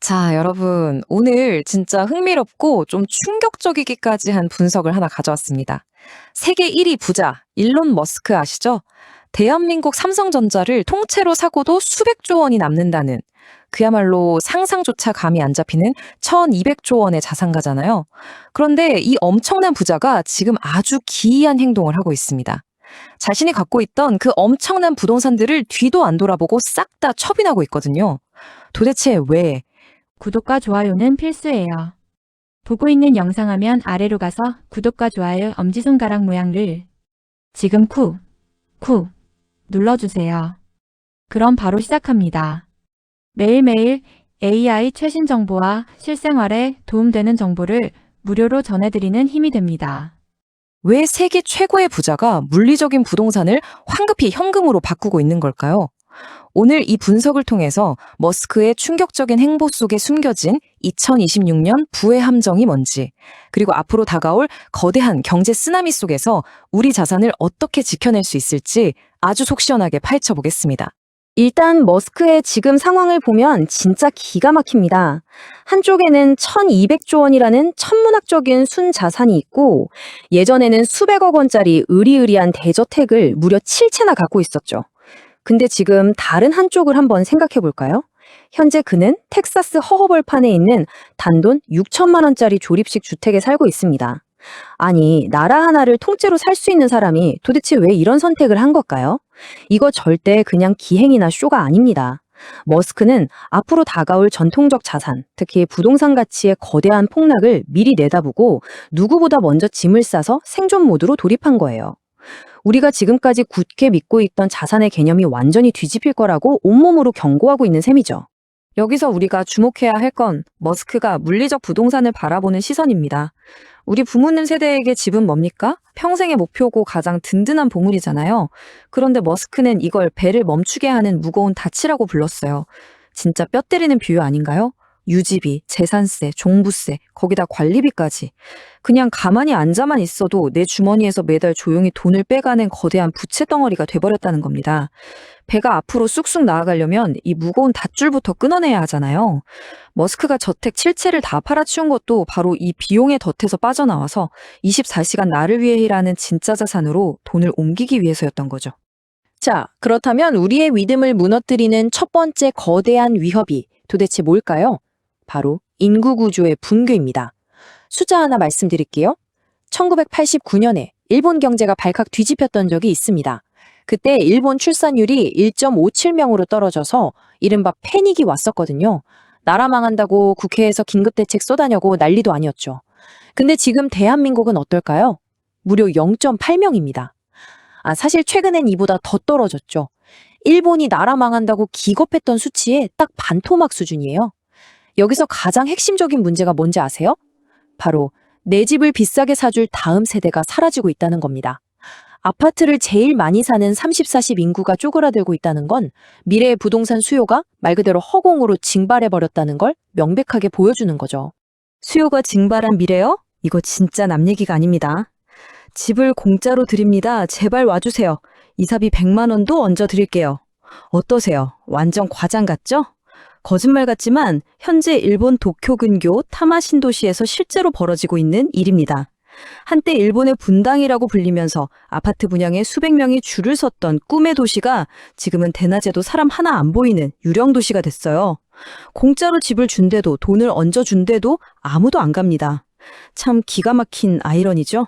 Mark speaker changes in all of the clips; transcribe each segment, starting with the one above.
Speaker 1: 자, 여러분. 오늘 진짜 흥미롭고 좀 충격적이기까지 한 분석을 하나 가져왔습니다. 세계 1위 부자, 일론 머스크 아시죠? 대한민국 삼성전자를 통째로 사고도 수백조 원이 남는다는 그야말로 상상조차 감이 안 잡히는 1200조 원의 자산가잖아요. 그런데 이 엄청난 부자가 지금 아주 기이한 행동을 하고 있습니다. 자신이 갖고 있던 그 엄청난 부동산들을 뒤도 안 돌아보고 싹 다 처분하고 있거든요. 도대체 왜?
Speaker 2: 구독과 좋아요는 필수예요. 보고 있는 영상 화면 아래로 가서 구독과 좋아요 엄지손가락 모양을 지금 쿡 눌러주세요. 그럼 바로 시작합니다. 매일매일 AI 최신 정보와 실생활에 도움되는 정보를 무료로 전해드리는 힘이 됩니다.
Speaker 1: 왜 세계 최고의 부자가 물리적인 부동산을 황급히 현금으로 바꾸고 있는 걸까요? 오늘 이 분석을 통해서 머스크의 충격적인 행보 속에 숨겨진 2026년 부의 함정이 뭔지, 그리고 앞으로 다가올 거대한 경제 쓰나미 속에서 우리 자산을 어떻게 지켜낼 수 있을지 아주 속 시원하게 파헤쳐 보겠습니다.
Speaker 3: 일단 머스크의 지금 상황을 보면 진짜 기가 막힙니다. 한쪽에는 1200조 원이라는 천문학적인 순자산이 있고 예전에는 수백억 원짜리 으리으리한 대저택을 무려 7채나 갖고 있었죠. 근데 지금 다른 한쪽을 한번 생각해 볼까요? 현재 그는 텍사스 허허벌판에 있는 단돈 6천만 원짜리 조립식 주택에 살고 있습니다. 아니, 나라 하나를 통째로 살 수 있는 사람이 도대체 왜 이런 선택을 한 걸까요? 이거 절대 그냥 기행이나 쇼가 아닙니다. 머스크는 앞으로 다가올 전통적 자산, 특히 부동산 가치의 거대한 폭락을 미리 내다보고 누구보다 먼저 짐을 싸서 생존 모드로 돌입한 거예요. 우리가 지금까지 굳게 믿고 있던 자산의 개념이 완전히 뒤집힐 거라고 온몸으로 경고하고 있는 셈이죠. 여기서 우리가 주목해야 할 건 머스크가 물리적 부동산을 바라보는 시선입니다. 우리 부모님 세대에게 집은 뭡니까? 평생의 목표고 가장 든든한 보물이잖아요. 그런데 머스크는 이걸 배를 멈추게 하는 무거운 닻이라고 불렀어요. 진짜 뼈 때리는 비유 아닌가요? 유지비, 재산세, 종부세, 거기다 관리비까지. 그냥 가만히 앉아만 있어도 내 주머니에서 매달 조용히 돈을 빼가는 거대한 부채 덩어리가 돼버렸다는 겁니다. 배가 앞으로 쑥쑥 나아가려면 이 무거운 닷줄부터 끊어내야 하잖아요. 머스크가 저택 7채를 다 팔아치운 것도 바로 이 비용의 덫에서 빠져나와서 24시간 나를 위해 일하는 진짜 자산으로 돈을 옮기기 위해서였던 거죠. 자, 그렇다면 우리의 믿음을 무너뜨리는 첫 번째 거대한 위협이 도대체 뭘까요? 바로 인구 구조의 붕괴입니다. 숫자 하나 말씀드릴게요. 1989년에 일본 경제가 발칵 뒤집혔던 적이 있습니다. 그때 일본 출산율이 1.57명으로 떨어져서 이른바 패닉이 왔었거든요. 나라 망한다고 국회에서 긴급대책 쏟아내고 난리도 아니었죠. 근데 지금 대한민국은 어떨까요? 무려 0.8명입니다. 사실 최근엔 이보다 더 떨어졌죠. 일본이 나라 망한다고 기겁했던 수치의 딱 반토막 수준이에요. 여기서 가장 핵심적인 문제가 뭔지 아세요? 바로 내 집을 비싸게 사줄 다음 세대가 사라지고 있다는 겁니다. 아파트를 제일 많이 사는 30, 40 인구가 쪼그라들고 있다는 건 미래의 부동산 수요가 말 그대로 허공으로 징발해버렸다는 걸 명백하게 보여주는 거죠. 수요가 징발한 미래요? 이거 진짜 남 얘기가 아닙니다. 집을 공짜로 드립니다. 제발 와주세요. 이사비 100만 원도 얹어 드릴게요. 어떠세요? 완전 과장 같죠? 거짓말 같지만 현재 일본 도쿄 근교 타마 신도시에서 실제로 벌어지고 있는 일입니다. 한때 일본의 분당이라고 불리면서 아파트 분양에 수백 명이 줄을 섰던 꿈의 도시가 지금은 대낮에도 사람 하나 안 보이는 유령 도시가 됐어요. 공짜로 집을 준대도 돈을 얹어준대도 아무도 안 갑니다. 참 기가 막힌 아이러니죠?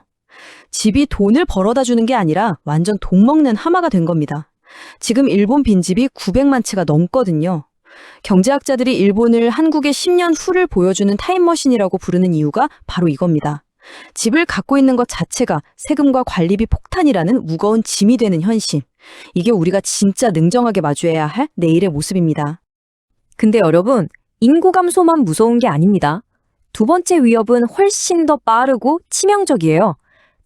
Speaker 3: 집이 돈을 벌어다 주는 게 아니라 완전 돈 먹는 하마가 된 겁니다. 지금 일본 빈집이 900만 채가 넘거든요. 경제학자들이 일본을 한국의 10년 후를 보여주는 타임머신이라고 부르는 이유가 바로 이겁니다. 집을 갖고 있는 것 자체가 세금과 관리비 폭탄이라는 무거운 짐이 되는 현실. 이게 우리가 진짜 냉정하게 마주해야 할 내일의 모습입니다. 근데 여러분, 인구 감소만 무서운 게 아닙니다. 두 번째 위협은 훨씬 더 빠르고 치명적이에요.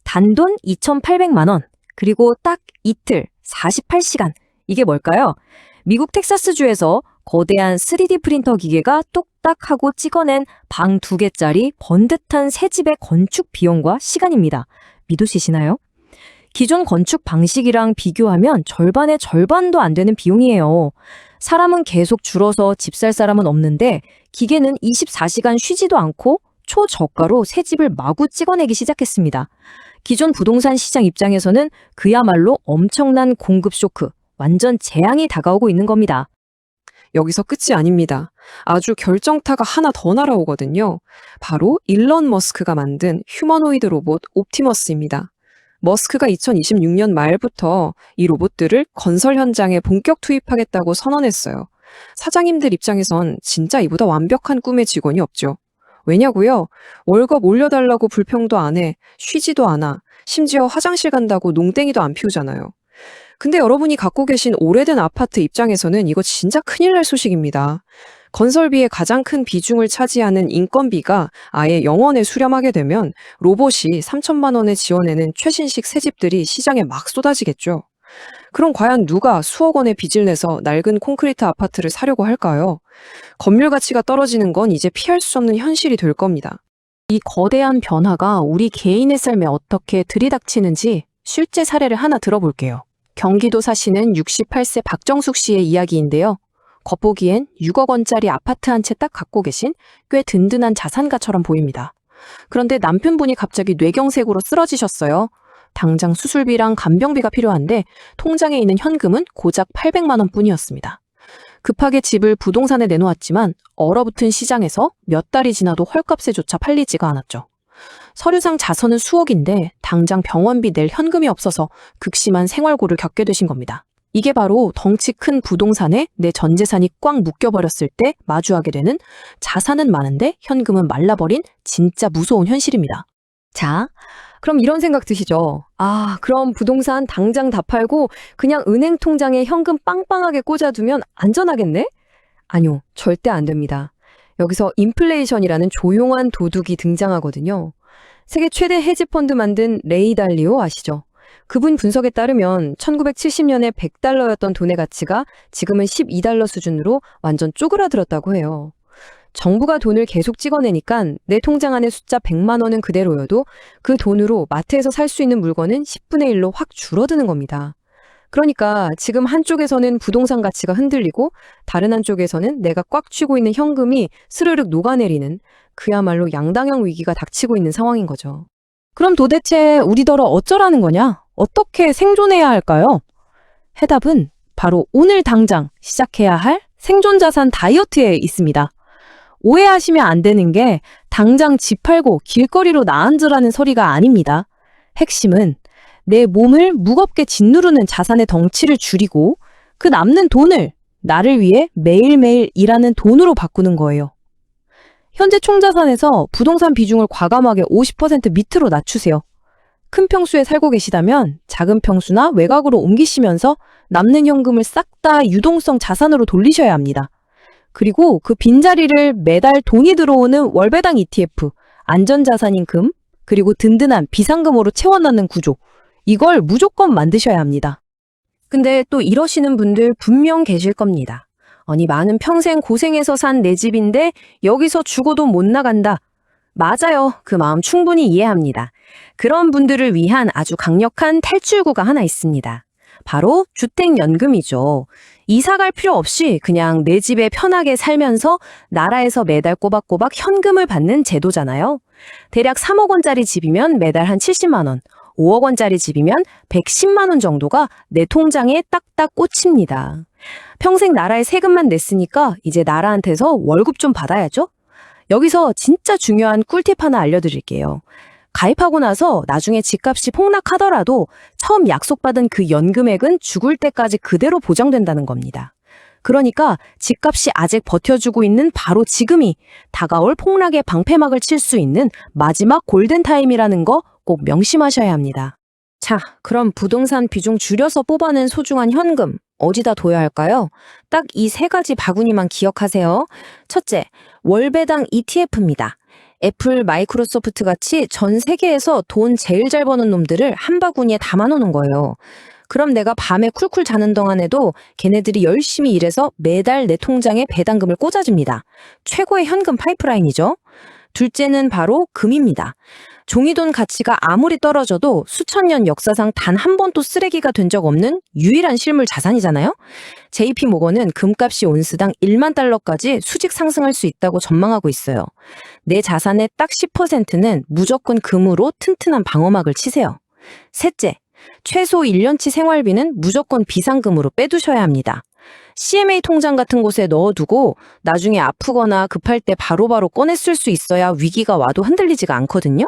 Speaker 3: 단돈 2,800만 원, 그리고 딱 이틀, 48시간. 이게 뭘까요? 미국 텍사스주에서 거대한 3D 프린터 기계가 똑딱하고 찍어낸 방 2개짜리 번듯한 새 집의 건축 비용과 시간입니다. 믿으시나요? 기존 건축 방식이랑 비교하면 절반의 절반도 안 되는 비용이에요. 사람은 계속 줄어서 집 살 사람은 없는데 기계는 24시간 쉬지도 않고 초저가로 새 집을 마구 찍어내기 시작했습니다. 기존 부동산 시장 입장에서는 그야말로 엄청난 공급 쇼크, 완전 재앙이 다가오고 있는 겁니다.
Speaker 1: 여기서 끝이 아닙니다. 아주 결정타가 하나 더 날아오거든요. 바로 일론 머스크가 만든 휴머노이드 로봇 옵티머스입니다. 머스크가 2026년 말부터 이 로봇들을 건설 현장에 본격 투입하겠다고 선언했어요. 사장님들 입장에선 진짜 이보다 완벽한 꿈의 직원이 없죠. 왜냐고요? 월급 올려달라고 불평도 안 해, 쉬지도 않아, 심지어 화장실 간다고 농땡이도 안 피우잖아요. 근데 여러분이 갖고 계신 오래된 아파트 입장에서는 이거 진짜 큰일 날 소식입니다. 건설비의 가장 큰 비중을 차지하는 인건비가 아예 0원에 수렴하게 되면 로봇이 3천만 원에 지원해낸 최신식 새 집들이 시장에 막 쏟아지겠죠. 그럼 과연 누가 수억 원의 빚을 내서 낡은 콘크리트 아파트를 사려고 할까요? 건물 가치가 떨어지는 건 이제 피할 수 없는 현실이 될 겁니다.
Speaker 3: 이 거대한 변화가 우리 개인의 삶에 어떻게 들이닥치는지 실제 사례를 하나 들어볼게요. 경기도 사시는 68세 박정숙 씨의 이야기인데요. 겉보기엔 6억 원짜리 아파트 한 채 딱 갖고 계신 꽤 든든한 자산가처럼 보입니다. 그런데 남편분이 갑자기 뇌경색으로 쓰러지셨어요. 당장 수술비랑 간병비가 필요한데 통장에 있는 현금은 고작 800만 원뿐이었습니다. 급하게 집을 부동산에 내놓았지만 얼어붙은 시장에서 몇 달이 지나도 헐값에조차 팔리지가 않았죠. 서류상 자선은 수억인데 당장 병원비 낼 현금이 없어서 극심한 생활고를 겪게 되신 겁니다. 이게 바로 덩치 큰 부동산에 내 전 재산이 꽉 묶여버렸을 때 마주하게 되는 자산은 많은데 현금은 말라버린 진짜 무서운 현실입니다. 자, 그럼 이런 생각 드시죠? 아, 그럼 부동산 당장 다 팔고 그냥 은행 통장에 현금 빵빵하게 꽂아두면 안전하겠네? 아니요, 절대 안 됩니다. 여기서 인플레이션이라는 조용한 도둑이 등장하거든요. 세계 최대 헤지펀드 만든 레이 달리오 아시죠? 그분 분석에 따르면 1970년에 100달러였던 돈의 가치가 지금은 12달러 수준으로 완전 쪼그라들었다고 해요. 정부가 돈을 계속 찍어내니까 내 통장 안에 숫자 100만 원은 그대로여도 그 돈으로 마트에서 살 수 있는 물건은 10분의 1로 확 줄어드는 겁니다. 그러니까 지금 한쪽에서는 부동산 가치가 흔들리고 다른 한쪽에서는 내가 꽉 쥐고 있는 현금이 스르륵 녹아내리는 그야말로 양당형 위기가 닥치고 있는 상황인 거죠. 그럼 도대체 우리더러 어쩌라는 거냐? 어떻게 생존해야 할까요? 해답은 바로 오늘 당장 시작해야 할 생존자산 다이어트에 있습니다. 오해하시면 안 되는 게 당장 집 팔고 길거리로 나앉으라는 소리가 아닙니다. 핵심은 내 몸을 무겁게 짓누르는 자산의 덩치를 줄이고 그 남는 돈을 나를 위해 매일매일 일하는 돈으로 바꾸는 거예요. 현재 총자산에서 부동산 비중을 과감하게 50% 밑으로 낮추세요. 큰 평수에 살고 계시다면 작은 평수나 외곽으로 옮기시면서 남는 현금을 싹 다 유동성 자산으로 돌리셔야 합니다. 그리고 그 빈자리를 매달 돈이 들어오는 월배당 ETF, 안전자산인 금, 그리고 든든한 비상금으로 채워넣는 구조, 이걸 무조건 만드셔야 합니다. 근데 또 이러시는 분들 분명 계실 겁니다. 아니, 나는 평생 고생해서 산 내 집인데 여기서 죽어도 못 나간다. 맞아요. 그 마음 충분히 이해합니다. 그런 분들을 위한 아주 강력한 탈출구가 하나 있습니다. 바로 주택연금이죠. 이사갈 필요 없이 그냥 내 집에 편하게 살면서 나라에서 매달 꼬박꼬박 현금을 받는 제도잖아요. 대략 3억 원짜리 집이면 매달 한 70만 원, 5억 원짜리 집이면 110만 원 정도가 내 통장에 딱딱 꽂힙니다. 평생 나라에 세금만 냈으니까 이제 나라한테서 월급 좀 받아야죠? 여기서 진짜 중요한 꿀팁 하나 알려드릴게요. 가입하고 나서 나중에 집값이 폭락하더라도 처음 약속받은 그 연금액은 죽을 때까지 그대로 보장된다는 겁니다. 그러니까 집값이 아직 버텨주고 있는 바로 지금이 다가올 폭락의 방패막을 칠 수 있는 마지막 골든타임이라는 거 꼭 명심하셔야 합니다. 자, 그럼 부동산 비중 줄여서 뽑아낸 소중한 현금 어디다 둬야 할까요? 딱 이 세 가지 바구니만 기억하세요. 첫째, 월배당 ETF입니다. 애플, 마이크로소프트 같이 전 세계에서 돈 제일 잘 버는 놈들을 한 바구니에 담아놓는 거예요. 그럼 내가 밤에 쿨쿨 자는 동안에도 걔네들이 열심히 일해서 매달 내 통장에 배당금을 꽂아줍니다. 최고의 현금 파이프라인이죠. 둘째는 바로 금입니다. 종이돈 가치가 아무리 떨어져도 수천 년 역사상 단 한 번도 쓰레기가 된 적 없는 유일한 실물 자산이잖아요? JP 모건은 금값이 온스당 1만 달러까지 수직 상승할 수 있다고 전망하고 있어요. 내 자산의 딱 10%는 무조건 금으로 튼튼한 방어막을 치세요. 셋째, 최소 1년치 생활비는 무조건 비상금으로 빼두셔야 합니다. CMA 통장 같은 곳에 넣어두고 나중에 아프거나 급할 때 바로바로 꺼내 쓸 수 있어야 위기가 와도 흔들리지가 않거든요.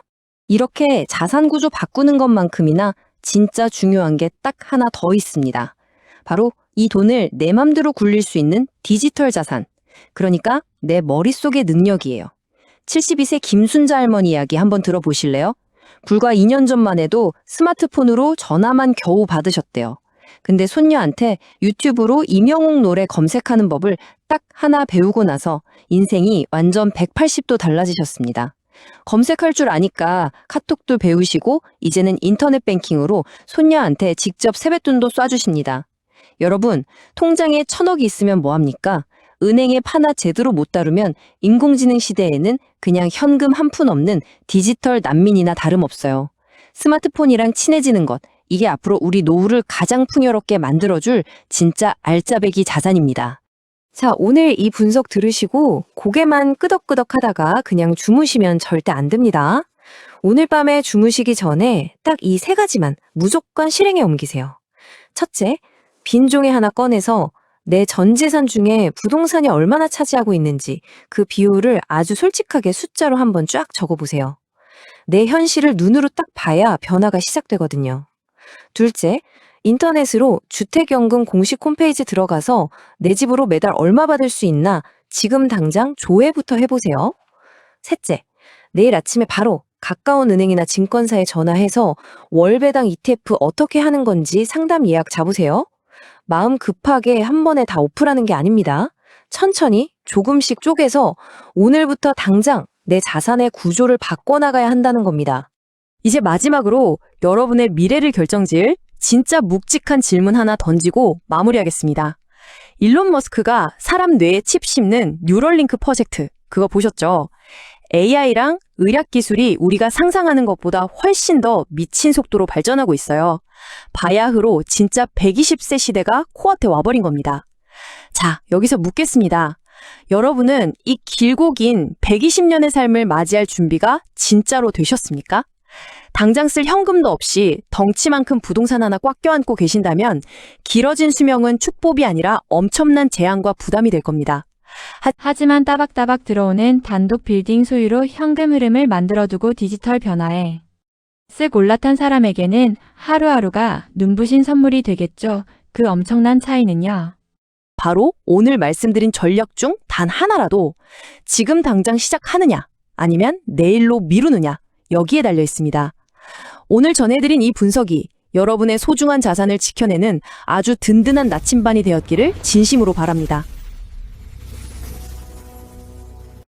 Speaker 3: 이렇게 자산 구조 바꾸는 것만큼이나 진짜 중요한 게 딱 하나 더 있습니다. 바로 이 돈을 내 맘대로 굴릴 수 있는 디지털 자산. 그러니까 내 머릿속의 능력이에요. 72세 김순자 할머니 이야기 한번 들어보실래요? 불과 2년 전만 해도 스마트폰으로 전화만 겨우 받으셨대요. 근데 손녀한테 유튜브로 임영웅 노래 검색하는 법을 딱 하나 배우고 나서 인생이 완전 180도 달라지셨습니다. 검색할 줄 아니까 카톡도 배우시고 이제는 인터넷 뱅킹으로 손녀한테 직접 세뱃돈도 쏴주십니다. 여러분, 통장에 1,000억이 있으면 뭐합니까? 은행에 파나 제대로 못 다루면 인공지능 시대에는 그냥 현금 한 푼 없는 디지털 난민이나 다름없어요. 스마트폰이랑 친해지는 것, 이게 앞으로 우리 노후를 가장 풍요롭게 만들어줄 진짜 알짜배기 자산입니다. 자, 오늘 이 분석 들으시고 고개만 끄덕끄덕 하다가 그냥 주무시면 절대 안 됩니다. 오늘 밤에 주무시기 전에 딱 이 3가지만 무조건 실행에 옮기세요. 첫째, 빈 종이 하나 꺼내서 내 전 재산 중에 부동산이 얼마나 차지하고 있는지 그 비율을 아주 솔직하게 숫자로 한번 쫙 적어보세요. 내 현실을 눈으로 딱 봐야 변화가 시작되거든요. 둘째, 인터넷으로 주택연금 공식 홈페이지 들어가서 내 집으로 매달 얼마 받을 수 있나 지금 당장 조회부터 해보세요. 셋째, 내일 아침에 바로 가까운 은행이나 증권사에 전화해서 월배당 ETF 어떻게 하는 건지 상담 예약 잡으세요. 마음 급하게 한 번에 다 오프라는 게 아닙니다. 천천히 조금씩 쪼개서 오늘부터 당장 내 자산의 구조를 바꿔나가야 한다는 겁니다. 이제 마지막으로 여러분의 미래를 결정지을 진짜 묵직한 질문 하나 던지고 마무리하겠습니다. 일론 머스크가 사람 뇌에 칩 심는 뉴럴링크 프로젝트, 그거 보셨죠? AI랑 의학 기술이 우리가 상상하는 것보다 훨씬 더 미친 속도로 발전하고 있어요. 바야흐로 진짜 120세 시대가 코앞에 와버린 겁니다. 자, 여기서 묻겠습니다. 여러분은 이 길고 긴 120년의 삶을 맞이할 준비가 진짜로 되셨습니까? 당장 쓸 현금도 없이 덩치만큼 부동산 하나 꽉 껴안고 계신다면 길어진 수명은 축복이 아니라 엄청난 재앙과 부담이 될 겁니다.
Speaker 2: 하지만 따박따박 들어오는 단독 빌딩 소유로 현금 흐름을 만들어두고 디지털 변화에 쓱 올라탄 사람에게는 하루하루가 눈부신 선물이 되겠죠. 그 엄청난 차이는요.
Speaker 3: 바로 오늘 말씀드린 전략 중 단 하나라도 지금 당장 시작하느냐 아니면 내일로 미루느냐 여기에 달려 있습니다. 오늘 전해드린 이 분석이 여러분의 소중한 자산을 지켜내는 아주 든든한 나침반이 되었기를 진심으로 바랍니다.